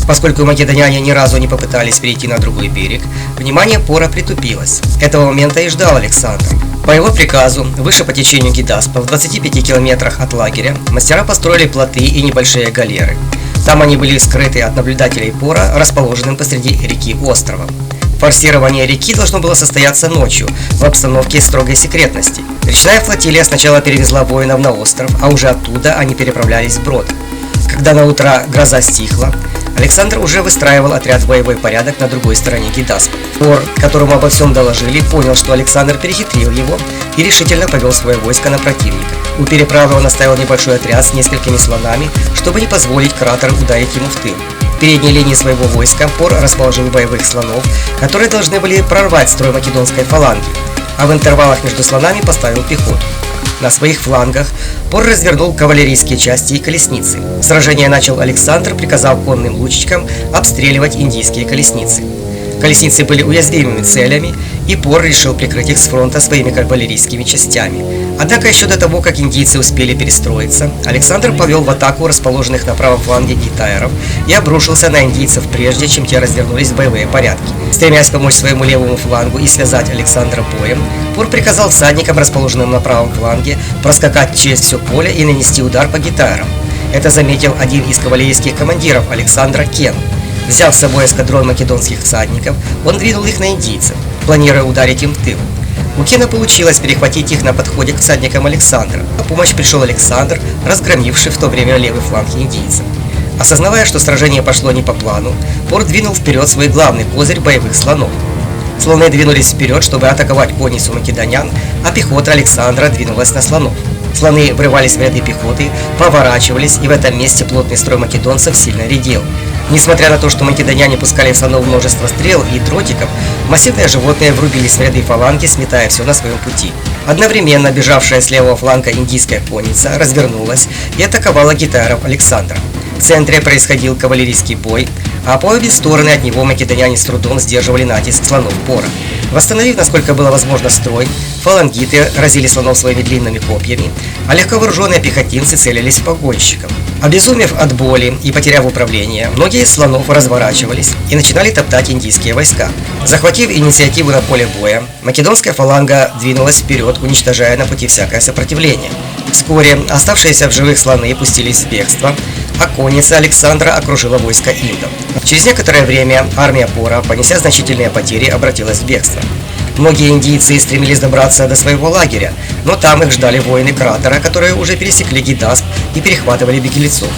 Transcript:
Поскольку македоняне ни разу не попытались перейти на другой берег, внимание Пора притупилось. Этого момента и ждал Александр. По его приказу, выше по течению Гидаспа, в 25 километрах от лагеря, мастера построили плоты и небольшие галеры. Там они были скрыты от наблюдателей Пора, расположенным посреди реки островом. Форсирование реки должно было состояться ночью, в обстановке строгой секретности. Речная флотилия сначала перевезла воинов на остров, а уже оттуда они переправлялись вброд. Когда на утро гроза стихла, Александр уже выстраивал отряд в боевой порядок на другой стороне Гидаспа. Пор, которому обо всем доложили, понял, что Александр перехитрил его и решительно повел свое войско на противника. У переправы он оставил небольшой отряд с несколькими слонами, чтобы не позволить кратеру ударить ему в тыл. В передней линии своего войска Пор расположил боевых слонов, которые должны были прорвать строй македонской фаланги, а в интервалах между слонами поставил пехоту. На своих флангах Пор развернул кавалерийские части и колесницы. Сражение начал Александр, приказав конным лучникам обстреливать индийские колесницы. Колесницы были уязвимыми целями, и Пор решил прикрыть их с фронта своими кавалерийскими частями. Однако еще до того, как индийцы успели перестроиться, Александр повел в атаку расположенных на правом фланге гиттаеров и обрушился на индийцев прежде, чем те развернулись в боевые порядки. Стремясь помочь своему левому флангу и связать Александра боем, Пор приказал всадникам, расположенным на правом фланге, проскакать через все поле и нанести удар по гиттаерам. Это заметил один из кавалерийских командиров Александра Кен. Взяв с собой эскадрон македонских всадников, он двинул их на индийцев, планируя ударить им в тыл. У Кена получилось перехватить их на подходе к всадникам Александра. На помощь пришел Александр, разгромивший в то время левый фланг индийцев. Осознавая, что сражение пошло не по плану, Пор двинул вперед свой главный козырь боевых слонов. Слоны двинулись вперед, чтобы атаковать конницу македонян, а пехота Александра двинулась на слонов. Слоны врывались в ряды пехоты, поворачивались, и в этом месте плотный строй македонцев сильно редел. Несмотря на то, что македоняне пускали в слонов множество стрел и дротиков, массивные животные врубились в ряды фаланги, сметая все на своем пути. Одновременно бежавшая с левого фланга индийская конница развернулась и атаковала гиттаеров Александра. В центре происходил кавалерийский бой, а по обе стороны от него македоняне с трудом сдерживали натиск слонов Пора. Восстановив, насколько было возможно, строй, фалангиты разили слонов своими длинными копьями, а легковооруженные пехотинцы целились в погонщиков. Обезумев от боли и потеряв управление, многие из слонов разворачивались и начинали топтать индийские войска. Захватив инициативу на поле боя, македонская фаланга двинулась вперед, уничтожая на пути всякое сопротивление. Вскоре оставшиеся в живых слоны пустились в бегство, а конница Александра окружила войско индов. Через некоторое время армия Пора, понеся значительные потери, обратилась в бегство. Многие индийцы стремились добраться до своего лагеря, но там их ждали воины кратера, которые уже пересекли Гидасп и перехватывали беглецов.